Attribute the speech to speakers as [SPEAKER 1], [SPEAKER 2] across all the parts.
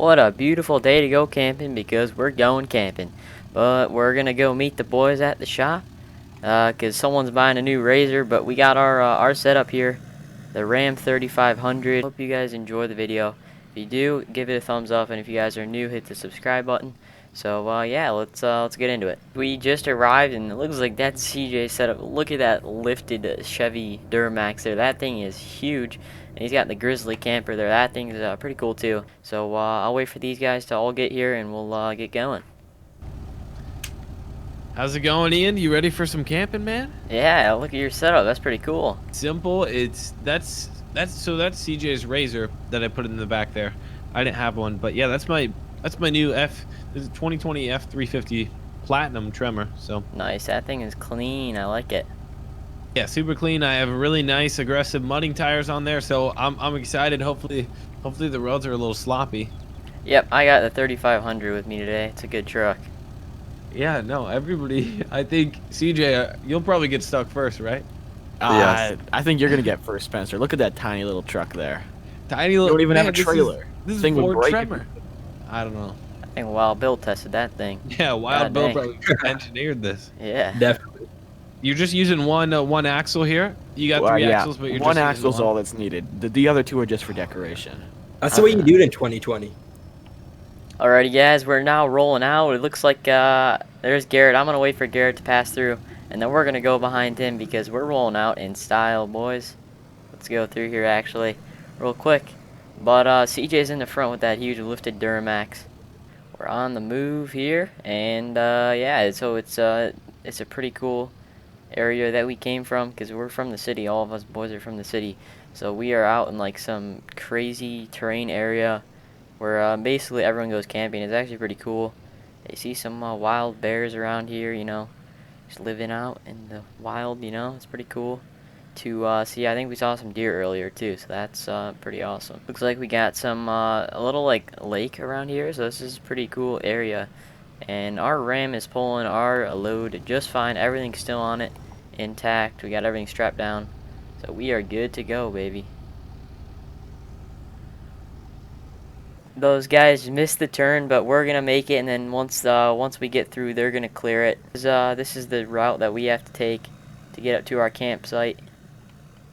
[SPEAKER 1] What a beautiful day to go camping because we're going camping. But we're gonna go meet the boys at the shop cause someone's buying a new Razor. But we got our setup here, the Ram 3500. Hope you guys enjoy the video. If you do, give it a thumbs up, and if you guys are new, hit the subscribe button. So yeah, let's get into it. We just arrived, and it looks like that's CJ setup. Look at that lifted Chevy Duramax there. That thing is huge. And he's got the Grizzly camper there. That thing's pretty cool too. So I'll wait for these guys to all get here, and we'll get going.
[SPEAKER 2] How's it going, Ian? You ready for some camping, man?
[SPEAKER 1] Yeah, look at your setup. That's pretty cool.
[SPEAKER 2] Simple. That's CJ's Razor that I put in the back there. I didn't have one, but yeah, that's my new This is 2020 F350 Platinum Tremor. So
[SPEAKER 1] Nice. That thing is clean. I like it.
[SPEAKER 2] yeah, super clean. I have really nice aggressive mudding tires on there, so I'm excited. Hopefully the roads are a little sloppy.
[SPEAKER 1] Yep, I got the 3500 with me today. It's a good truck.
[SPEAKER 2] Yeah, no, everybody. I think CJ, you'll probably get stuck first, right?
[SPEAKER 3] Yes. I think you're gonna get first, Spencer. Look at that tiny little truck there.
[SPEAKER 2] Tiny
[SPEAKER 3] You
[SPEAKER 2] little.
[SPEAKER 3] don't even have a
[SPEAKER 2] Man,
[SPEAKER 3] trailer.
[SPEAKER 2] This is
[SPEAKER 3] Thing would
[SPEAKER 2] Ford
[SPEAKER 3] break.
[SPEAKER 2] Tremor. I don't know.
[SPEAKER 1] I think Wild Bill tested that thing.
[SPEAKER 2] Yeah, Wild
[SPEAKER 1] God
[SPEAKER 2] Bill
[SPEAKER 1] dang.
[SPEAKER 2] probably engineered this.
[SPEAKER 1] Yeah.
[SPEAKER 3] Definitely.
[SPEAKER 2] You're just using one axle here. You got three
[SPEAKER 3] Yeah,
[SPEAKER 2] axles, but you're
[SPEAKER 3] one
[SPEAKER 2] just
[SPEAKER 3] axle's
[SPEAKER 2] using
[SPEAKER 3] all that's needed. The other two are just for decoration.
[SPEAKER 4] That's the way you do it in 2020.
[SPEAKER 1] Alrighty, guys, we're now rolling out. It looks like there's Garrett. I'm gonna wait for Garrett to pass through, and then we're gonna go behind him because we're rolling out in style, boys. Let's go through here actually, real quick. But CJ's in the front with that huge lifted Duramax. We're on the move here, and yeah, so it's a pretty cool area that we came from because we're from the city. All of us boys are from the city, so we are out in like some crazy terrain area where basically everyone goes camping. It's actually pretty cool. You see some wild bears around here, you know, just living out in the wild, you know. It's pretty cool to see. I think we saw some deer earlier too, so that's pretty awesome. Looks like we got some a little like lake around here, so this is a pretty cool area. And our Ram is pulling our load just fine. Everything's still on it, intact. We got everything strapped down, so we are good to go, baby. Those guys missed the turn, but we're gonna make it, and then once we get through, they're gonna clear it. This is the route that we have to take to get up to our campsite.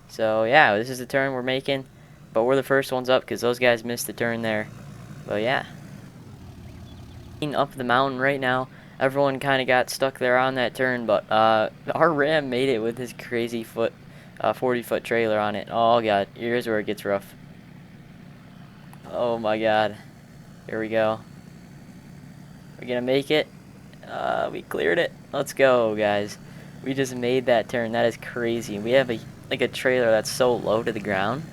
[SPEAKER 1] So yeah, this is the turn we're making, but we're the first ones up because those guys missed the turn there. But yeah, up the mountain right now. Everyone kind of got stuck there on that turn, but our Ram made it with his crazy 40-foot trailer on it. Oh god, here's where it gets rough. Oh my god. Here we go. We're gonna make it. We cleared it. Let's go, guys. We just made that turn. That is crazy. We have a trailer that's so low to the ground.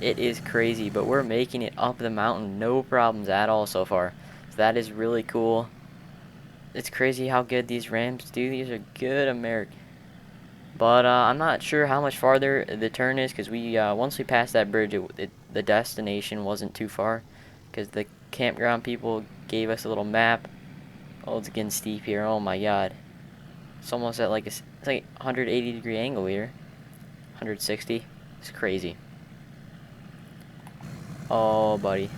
[SPEAKER 1] It is crazy, but we're making it up the mountain. No problems at all so far. So that is really cool. It's crazy how good these Rams do. These are good American. But I'm not sure how much farther the turn is because we once we passed that bridge, the destination wasn't too far because the campground people gave us a little map. Oh, it's getting steep here. Oh my god, it's almost at it's like 180-degree angle here. 160. It's crazy. Oh, buddy,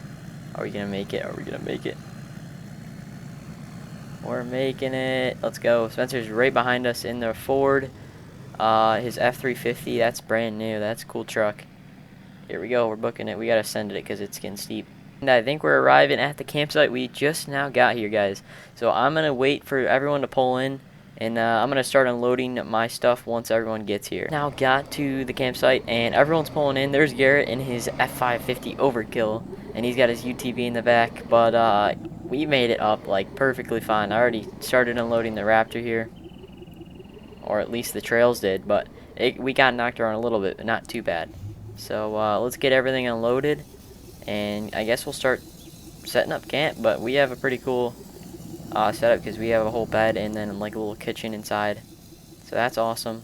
[SPEAKER 1] are we gonna make it? Are we gonna make it? We're making it. Let's go. Spencer's right behind us in the Ford. His F350, that's brand new. That's a cool truck. Here we go. We're booking it. We gotta send it because it's getting steep. And I think we're arriving at the campsite. We just now got here, guys. So I'm gonna wait for everyone to pull in, and I'm gonna start unloading my stuff once everyone gets here. Now got to the campsite, and everyone's pulling in. There's Garrett in his F550 Overkill, and he's got his UTV in the back. But we made it up like perfectly fine. I already started unloading the Raptor here. Or at least the trails did, but we got knocked around a little bit, but not too bad. So let's get everything unloaded, and I guess we'll start setting up camp. But we have a pretty cool setup because we have a whole bed and then like a little kitchen inside, so that's awesome.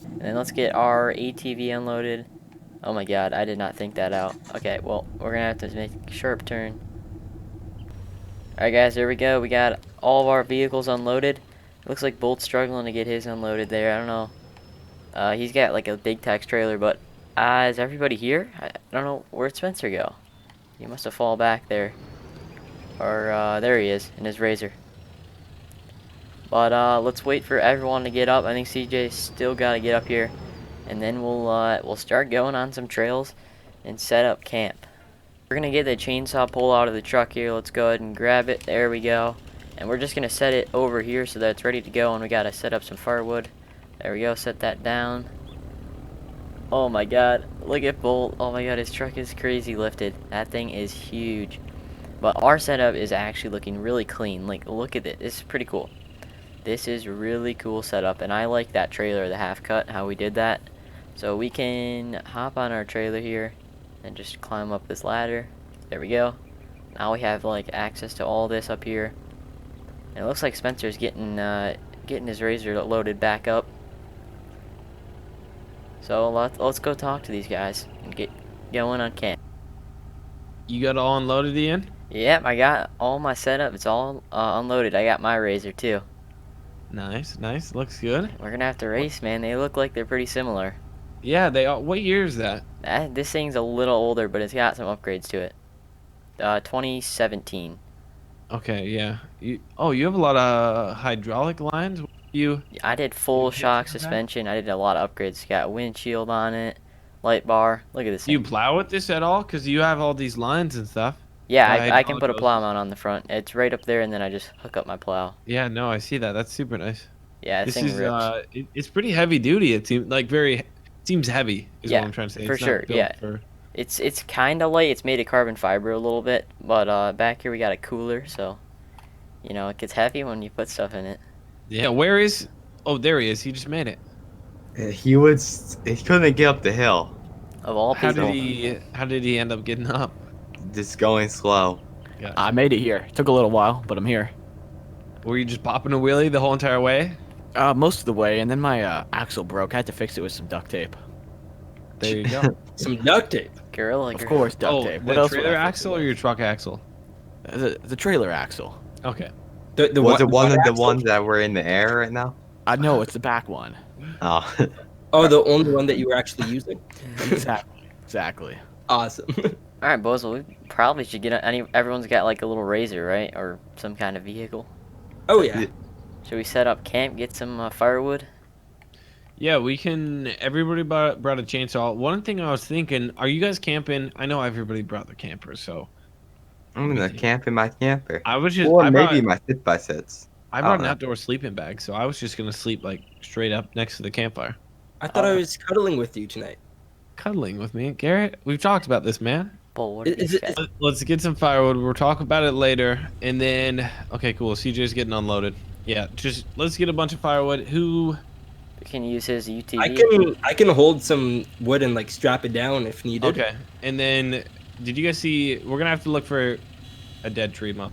[SPEAKER 1] And then let's get our ATV unloaded. Oh my god, I did not think that out. Okay, well, we're gonna have to make a sharp turn. Alright guys, there we go. We got all of our vehicles unloaded. Looks like Bolt's struggling to get his unloaded there. I don't know. He's got like a big tax trailer, but is everybody here? I don't know. Where'd Spencer go? He must have fallen back there. Or, there he is, in his razor. But, let's wait for everyone to get up. I think CJ's still got to get up here. And then we'll start going on some trails and set up camp. We're going to get the chainsaw pole out of the truck here. Let's go ahead and grab it. There we go. And we're just going to set it over here so that it's ready to go. And we got to set up some firewood. There we go. Set that down. Oh my god. Look at Bolt. Oh my god. His truck is crazy lifted. That thing is huge. But our setup is actually looking really clean. Like, look at it. This is pretty cool. This is really cool setup. And I like that trailer, the half cut, how we did that. So we can hop on our trailer here and just climb up this ladder. There we go. Now we have like access to all this up here. And it looks like Spencer's getting his razor loaded back up. So let's go talk to these guys and get going on camp.
[SPEAKER 2] You got it all unloaded, Ian?
[SPEAKER 1] Yep, I got all my setup. It's all unloaded. I got my razor too.
[SPEAKER 2] Nice, nice. Looks good.
[SPEAKER 1] We're gonna have to race, man. They look like they're pretty similar.
[SPEAKER 2] Yeah, they are. What year is that?
[SPEAKER 1] This thing's a little older, but it's got some upgrades to it. 2017.
[SPEAKER 2] Okay, yeah. You have a lot of hydraulic lines.
[SPEAKER 1] I did full
[SPEAKER 2] You
[SPEAKER 1] shock
[SPEAKER 2] did that?
[SPEAKER 1] suspension. I did a lot of upgrades. Got a windshield on it, light bar. Look at this
[SPEAKER 2] Do you
[SPEAKER 1] thing.
[SPEAKER 2] plow with this at all? Because you have all these lines and stuff.
[SPEAKER 1] Yeah,
[SPEAKER 2] the
[SPEAKER 1] I can put a
[SPEAKER 2] hydraulic
[SPEAKER 1] plow
[SPEAKER 2] hoses?
[SPEAKER 1] mount on the front. It's right up there, and then I just hook up my plow.
[SPEAKER 2] Yeah, no, I see that. That's super nice.
[SPEAKER 1] Yeah, this
[SPEAKER 2] This
[SPEAKER 1] thing
[SPEAKER 2] is
[SPEAKER 1] rips.
[SPEAKER 2] it's pretty heavy duty. It seems like seems heavy is
[SPEAKER 1] Yeah,
[SPEAKER 2] what I'm trying to say.
[SPEAKER 1] for
[SPEAKER 2] It's not
[SPEAKER 1] sure,
[SPEAKER 2] built
[SPEAKER 1] yeah.
[SPEAKER 2] for-
[SPEAKER 1] It's kind of light. It's made of carbon fiber a little bit, but back here we got a cooler, so you know it gets heavy when you put stuff in it.
[SPEAKER 2] Yeah, where is? Oh, there he is. He just made it.
[SPEAKER 5] He couldn't get up the hill.
[SPEAKER 1] Of all
[SPEAKER 2] How
[SPEAKER 1] people,
[SPEAKER 2] did he end up getting up?
[SPEAKER 5] Just going slow.
[SPEAKER 2] Yeah.
[SPEAKER 3] I made it here. Took a little while, but I'm here.
[SPEAKER 2] Were you just popping a wheelie the whole entire way?
[SPEAKER 3] Most of the way, and then my axle broke. I had to fix it with some duct tape.
[SPEAKER 2] There you go.
[SPEAKER 4] Some duct tape.
[SPEAKER 1] Gorilla.
[SPEAKER 3] Of course, duct
[SPEAKER 2] Oh,
[SPEAKER 3] tape.
[SPEAKER 2] the
[SPEAKER 3] What else would
[SPEAKER 2] trailer
[SPEAKER 3] I fix
[SPEAKER 2] axle
[SPEAKER 3] it
[SPEAKER 2] or
[SPEAKER 3] with?
[SPEAKER 2] your truck axle?
[SPEAKER 3] The trailer axle.
[SPEAKER 2] Okay.
[SPEAKER 4] The
[SPEAKER 5] Was it one of the
[SPEAKER 4] axle?
[SPEAKER 5] ones that were in the air right now?
[SPEAKER 3] I know it's the back one.
[SPEAKER 5] Oh,
[SPEAKER 4] Oh, the only one that you were actually using.
[SPEAKER 3] Exactly.
[SPEAKER 4] Awesome.
[SPEAKER 1] All right, boys. Well, we probably should get everyone's got like a little razor, right, or some kind of vehicle.
[SPEAKER 4] Oh yeah.
[SPEAKER 1] Should we set up camp, get some firewood?
[SPEAKER 2] Yeah, we can. Everybody brought a chainsaw. One thing I was thinking, are you guys camping? I know everybody brought their campers, so
[SPEAKER 5] I'm gonna camp in my camper.
[SPEAKER 2] I was just.
[SPEAKER 5] Or
[SPEAKER 2] I
[SPEAKER 5] maybe
[SPEAKER 2] brought,
[SPEAKER 5] my sit by sits.
[SPEAKER 2] I brought an
[SPEAKER 5] know.
[SPEAKER 2] outdoor sleeping bag, so I was just gonna sleep like straight up next to the campfire,
[SPEAKER 4] I thought I was cuddling with you tonight.
[SPEAKER 2] cuddling with me. Garrett, we've talked about this, man.
[SPEAKER 1] Bull, what are
[SPEAKER 4] Is
[SPEAKER 1] these
[SPEAKER 4] it-
[SPEAKER 1] guys?
[SPEAKER 2] Let's get some firewood. We'll talk about it later, and then okay, cool. CJ's getting unloaded. Yeah, just let's get a bunch of firewood. Who?
[SPEAKER 1] We can use his UTV.
[SPEAKER 4] I can hold some wood and like strap it down if needed.
[SPEAKER 2] Okay, and then did you guys see? We're gonna have to look for a dead tree, Mo.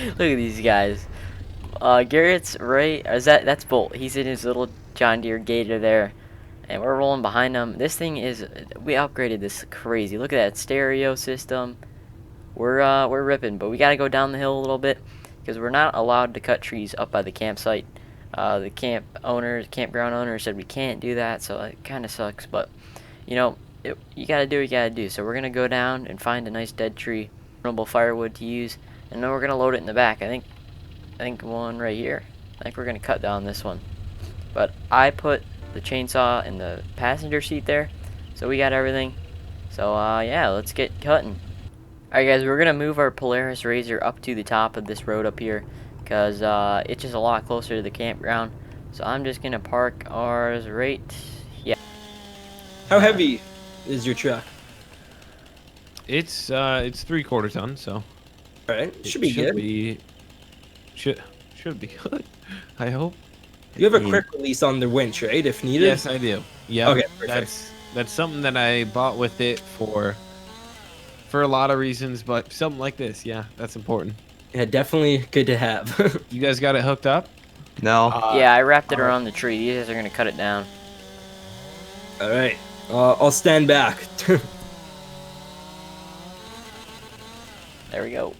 [SPEAKER 1] Look at these guys. Garrett's right. Is that's Bolt? He's in his little John Deere Gator there, and we're rolling behind him. This thing is. We upgraded this crazy. Look at that stereo system. We're ripping, but we gotta go down the hill a little bit because we're not allowed to cut trees up by the campsite. The campground owner said we can't do that, so it kind of sucks. But you know, you gotta do what you gotta do. So we're gonna go down and find a nice dead tree, burnable firewood to use, and then we're gonna load it in the back. I think one right here. I think we're gonna cut down this one. But I put the chainsaw in the passenger seat there, so we got everything. So yeah, let's get cutting. Alright guys, we're gonna move our Polaris Razor up to the top of this road up here, because it's just a lot closer to the campground. So I'm just gonna park ours right. Yeah.
[SPEAKER 4] How heavy is your truck?
[SPEAKER 2] It's 3/4 ton, so
[SPEAKER 4] All right,
[SPEAKER 2] it
[SPEAKER 4] should be good.
[SPEAKER 2] Should be good. I hope.
[SPEAKER 4] You have a quick release on the winch, right? If needed.
[SPEAKER 2] Yes, I do. Yeah.
[SPEAKER 4] Okay, perfect.
[SPEAKER 2] That's something that I bought with it for a lot of reasons, but something like this, yeah, that's important.
[SPEAKER 4] Yeah, definitely good to have.
[SPEAKER 2] You guys got it hooked up?
[SPEAKER 5] No.
[SPEAKER 1] Yeah, I wrapped it around the tree. You guys are gonna cut it down.
[SPEAKER 4] All right, I'll stand back.
[SPEAKER 1] There we go.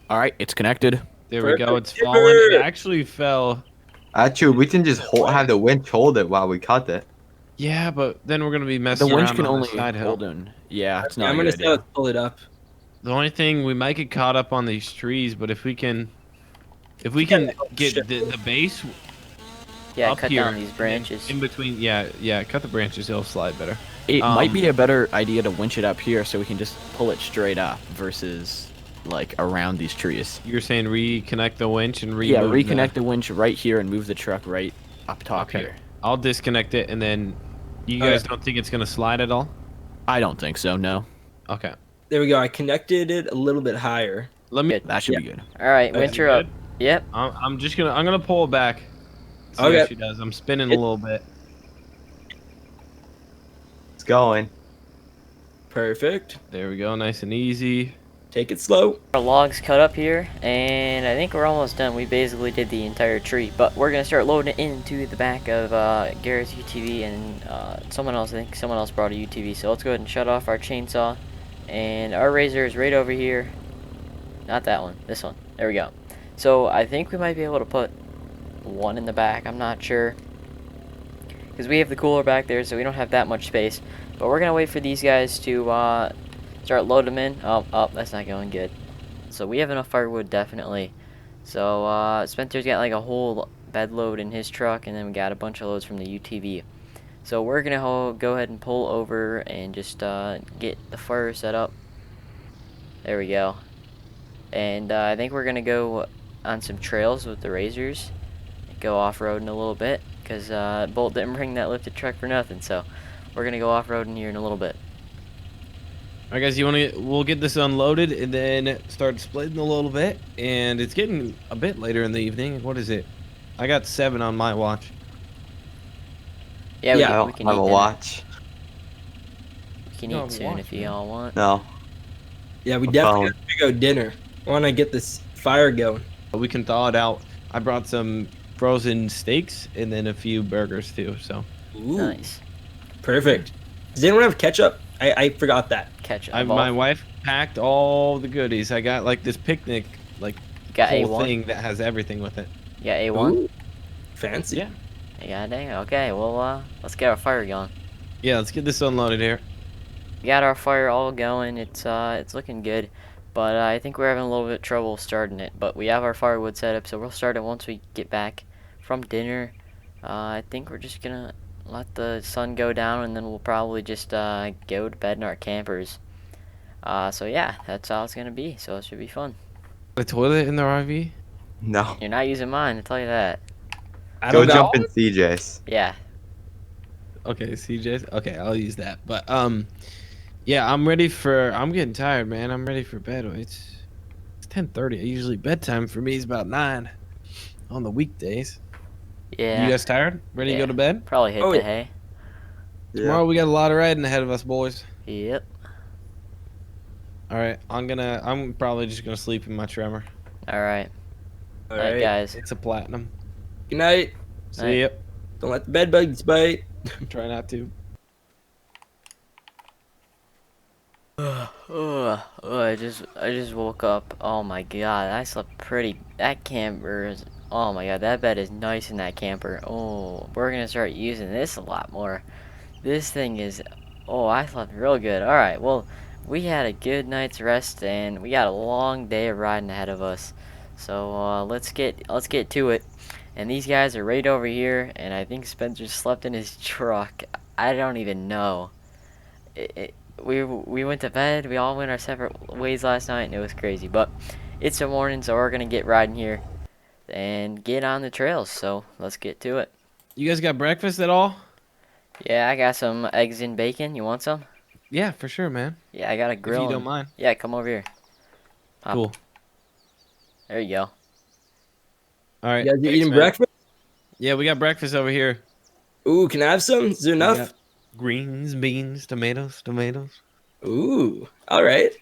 [SPEAKER 3] All right, it's connected.
[SPEAKER 2] There we go.
[SPEAKER 4] Perfect.
[SPEAKER 2] It's fallen. It actually fell.
[SPEAKER 5] Actually, we can just have the winch hold it while we cut it.
[SPEAKER 2] Yeah, but then we're gonna be
[SPEAKER 3] The
[SPEAKER 2] messing
[SPEAKER 3] winch
[SPEAKER 2] around
[SPEAKER 3] can
[SPEAKER 2] on the
[SPEAKER 3] only
[SPEAKER 2] side hill.
[SPEAKER 3] hold in. Yeah, it's
[SPEAKER 4] Yeah,
[SPEAKER 3] not
[SPEAKER 4] I'm
[SPEAKER 3] a
[SPEAKER 4] gonna
[SPEAKER 3] good
[SPEAKER 4] say let's
[SPEAKER 3] idea.
[SPEAKER 4] pull it up.
[SPEAKER 2] The only thing we might get caught up on these trees, but if we can get the base
[SPEAKER 1] Yeah,
[SPEAKER 2] up
[SPEAKER 1] cut
[SPEAKER 2] here
[SPEAKER 1] down these branches.
[SPEAKER 2] in between, yeah, cut the branches. It'll slide better.
[SPEAKER 3] It might
[SPEAKER 2] Um,
[SPEAKER 3] be a better idea to winch it up here so we can just pull it straight up versus like around these trees.
[SPEAKER 2] You're saying reconnect the winch and
[SPEAKER 3] Yeah,
[SPEAKER 2] remove
[SPEAKER 3] reconnect the winch right here and move the truck right up top
[SPEAKER 2] Okay,
[SPEAKER 3] here.
[SPEAKER 2] I'll disconnect it, and then you
[SPEAKER 4] Okay.
[SPEAKER 2] guys don't think it's gonna slide at all?
[SPEAKER 3] I don't think so. No,
[SPEAKER 2] Okay,
[SPEAKER 4] There we go. I connected it a little bit higher.
[SPEAKER 2] let me.
[SPEAKER 1] Good.
[SPEAKER 3] that should
[SPEAKER 4] Yeah.
[SPEAKER 3] be good.
[SPEAKER 1] All right,
[SPEAKER 4] Okay.
[SPEAKER 1] winch her up.
[SPEAKER 2] Good?
[SPEAKER 1] Yep.
[SPEAKER 2] I'm just gonna pull it back. See
[SPEAKER 4] Okay.
[SPEAKER 2] how she does. I'm spinning a little bit.
[SPEAKER 5] It's going.
[SPEAKER 4] Perfect.
[SPEAKER 2] There we go, nice and easy.
[SPEAKER 4] Take it slow.
[SPEAKER 1] Our logs cut up here, and I think we're almost done. We basically did the entire tree, but we're gonna start loading it into the back of Garrett's UTV, and someone else. I think someone else brought a UTV. So let's go ahead and shut off our chainsaw, and our razor is right over here. Not that one. This one. There we go. So I think we might be able to put one in the back. I'm not sure, because we have the cooler back there, so we don't have that much space. But we're gonna wait for these guys to start loading them in. Oh, that's not going good. So we have enough firewood, definitely. So Spencer's got like a whole bed load in his truck, and then we got a bunch of loads from the UTV. So we're gonna go ahead and pull over and just get the fire set up. There we go. And I think we're gonna go on some trails with the razors, go off-roading a little bit, because Bolt didn't bring that lifted truck for nothing. So we're gonna go off-roading here in a little bit.
[SPEAKER 2] All right, guys, we'll get this unloaded and then start splitting a little bit. And it's getting a bit later in the evening. What is it? I got 7 on my watch.
[SPEAKER 1] Yeah,
[SPEAKER 4] Yeah,
[SPEAKER 5] I
[SPEAKER 1] we
[SPEAKER 5] don't
[SPEAKER 1] can
[SPEAKER 5] have
[SPEAKER 1] eat
[SPEAKER 5] a
[SPEAKER 1] dinner.
[SPEAKER 5] watch.
[SPEAKER 1] We can
[SPEAKER 2] You don't
[SPEAKER 1] eat
[SPEAKER 2] have a
[SPEAKER 1] soon
[SPEAKER 2] watch,
[SPEAKER 1] if you
[SPEAKER 2] man.
[SPEAKER 1] all want.
[SPEAKER 5] No.
[SPEAKER 4] Yeah, we
[SPEAKER 5] A
[SPEAKER 4] definitely
[SPEAKER 5] phone.
[SPEAKER 4] have to go dinner. I want to get this fire going.
[SPEAKER 2] We can thaw it out. I brought some frozen steaks and then a few burgers too. So
[SPEAKER 4] Ooh,
[SPEAKER 1] Nice.
[SPEAKER 4] perfect. Does anyone have ketchup? I forgot that.
[SPEAKER 1] Ketchup.
[SPEAKER 2] my wife packed all the goodies. I got like this picnic like
[SPEAKER 1] You got
[SPEAKER 2] whole
[SPEAKER 1] A1?
[SPEAKER 2] thing that has everything with it.
[SPEAKER 1] You got A1?
[SPEAKER 4] Ooh, fancy.
[SPEAKER 2] Yeah.
[SPEAKER 1] You got dang. Okay, well, let's get our fire going.
[SPEAKER 2] Yeah, let's get this unloaded here.
[SPEAKER 1] We got our fire all going. It's looking good, but I think we're having a little bit of trouble starting it. But we have our firewood set up, so we'll start it once we get back from dinner. I think we're just gonna let the sun go down, and then we'll probably just go to bed in our campers. So yeah, that's how it's gonna be. So it should be fun.
[SPEAKER 2] The toilet in the RV?
[SPEAKER 5] No.
[SPEAKER 1] You're not using mine, I tell you that.
[SPEAKER 4] I
[SPEAKER 5] Go
[SPEAKER 4] don't know.
[SPEAKER 5] jump in CJ's.
[SPEAKER 1] Yeah.
[SPEAKER 2] Okay, CJ's. Okay, I'll use that. But yeah, I'm getting tired, man. I'm ready for bed. It's 10:30. Usually bedtime for me is about 9 on the weekdays.
[SPEAKER 1] Yeah.
[SPEAKER 2] You guys tired? Ready to
[SPEAKER 1] Yeah.
[SPEAKER 2] go to bed?
[SPEAKER 1] Probably hit
[SPEAKER 4] Oh,
[SPEAKER 1] the
[SPEAKER 4] yeah.
[SPEAKER 1] hay.
[SPEAKER 2] Tomorrow we got a lot of riding ahead of us, boys.
[SPEAKER 1] Yep.
[SPEAKER 2] All right, I'm probably just gonna sleep in my Tremor.
[SPEAKER 1] All right.
[SPEAKER 4] All
[SPEAKER 1] Night,
[SPEAKER 4] right.
[SPEAKER 1] guys.
[SPEAKER 2] It's a platinum.
[SPEAKER 4] Good night.
[SPEAKER 2] See ya.
[SPEAKER 4] Don't let the bed bugs bite.
[SPEAKER 2] Try not to.
[SPEAKER 1] I just woke up. Oh my god, I slept pretty. That camper is. Oh my god, that bed is nice in that camper. Oh, we're gonna start using this a lot more. This thing is. Oh, I slept real good. All right, well, we had a good night's rest and we got a long day of riding ahead of us. So let's get to it. And these guys are right over here, and I think Spencer slept in his truck. I don't even know. We went to bed. We all went our separate ways last night, and it was crazy. But it's the morning, so we're gonna get riding here and get on the trails. So let's get to it.
[SPEAKER 2] You guys got breakfast at all?
[SPEAKER 1] Yeah, I got some eggs and bacon. You want some?
[SPEAKER 2] Yeah, for sure, man.
[SPEAKER 1] Yeah, I got a
[SPEAKER 2] If
[SPEAKER 1] grill.
[SPEAKER 2] you don't
[SPEAKER 1] and-
[SPEAKER 2] mind.
[SPEAKER 1] Yeah, come over here. Pop.
[SPEAKER 2] Cool.
[SPEAKER 1] There you go.
[SPEAKER 2] All right.
[SPEAKER 4] You guys
[SPEAKER 2] thanks,
[SPEAKER 4] eating
[SPEAKER 2] man.
[SPEAKER 4] breakfast?
[SPEAKER 2] Yeah, we got breakfast over here.
[SPEAKER 4] Ooh, can I have some? Is there
[SPEAKER 2] We
[SPEAKER 4] enough?
[SPEAKER 2] got greens, beans, tomatoes.
[SPEAKER 4] Ooh, all right.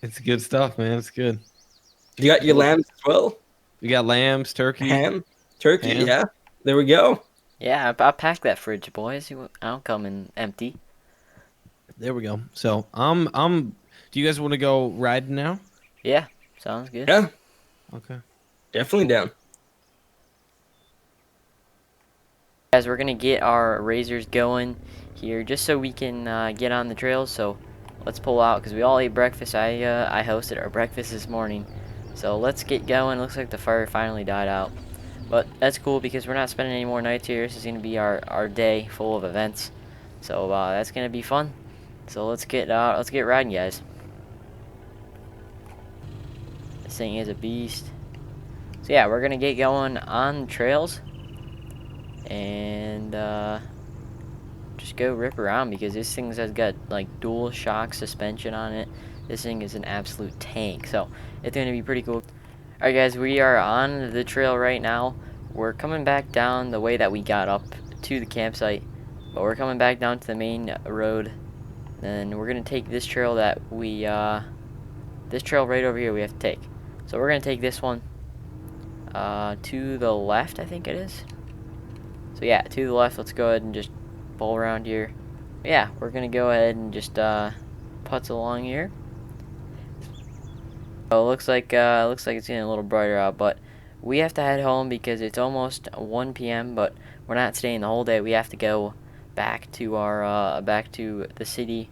[SPEAKER 2] It's good stuff, man. It's good.
[SPEAKER 4] You got your lambs as well?
[SPEAKER 2] We got lambs, turkey.
[SPEAKER 4] Ham? Turkey?
[SPEAKER 2] Ham.
[SPEAKER 4] Yeah. There we go.
[SPEAKER 1] Yeah, I packed that fridge, boys. I don't come in empty.
[SPEAKER 2] There we go. So Do you guys want to go riding now?
[SPEAKER 1] Yeah, sounds good.
[SPEAKER 4] Yeah,
[SPEAKER 2] Okay.
[SPEAKER 4] definitely down.
[SPEAKER 1] Guys, we're gonna get our razors going here just so we can get on the trails. So let's pull out because we all ate breakfast. I hosted our breakfast this morning, so let's get going. Looks like the fire finally died out, but that's cool because we're not spending any more nights here. This is gonna be our day full of events, so that's gonna be fun. So let's get riding, guys. This thing is a beast. So yeah, we're gonna get going on the trails and just go rip around because this thing has got like dual shock suspension on it. This thing is an absolute tank, so it's gonna be pretty cool. Alright guys, we are on the trail right now. We're coming back down the way that we got up to the campsite, but we're coming back down to the main road. Then we're gonna take this trail that we this trail right over here we have to take. So we're gonna take this one to the left, I think it is. So yeah, to the left. Let's go ahead and just pull around here. Yeah, we're gonna go ahead and just putz along here. Oh, looks like it's getting a little brighter out, but we have to head home because it's almost 1 p.m. But we're not staying the whole day. We have to go back to our back to the city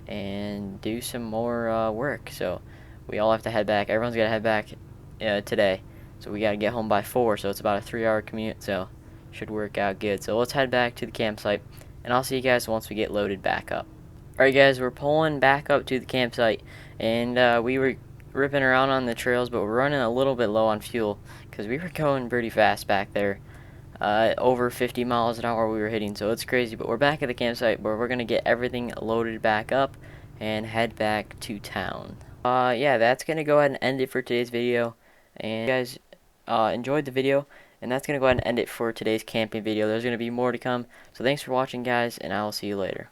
[SPEAKER 1] and do some more work. So we all have to head back. Everyone's gotta head back today. So we gotta get home by 4. So it's about a 3-hour commute. So should work out good. So let's head back to the campsite, and I'll see you guys once we get loaded back up. Alright guys, we're pulling back up to the campsite, and we were ripping around on the trails, but we're running a little bit low on fuel because we were going pretty fast back there. Over 50 miles an hour we were hitting, so it's crazy. But we're back at the campsite where we're gonna get everything loaded back up and head back to town. Yeah, that's gonna go ahead and end it for today's video. And you guys enjoyed the video, and that's gonna go ahead and end it for today's camping video. There's gonna be more to come, so thanks for watching guys, and I will see you later.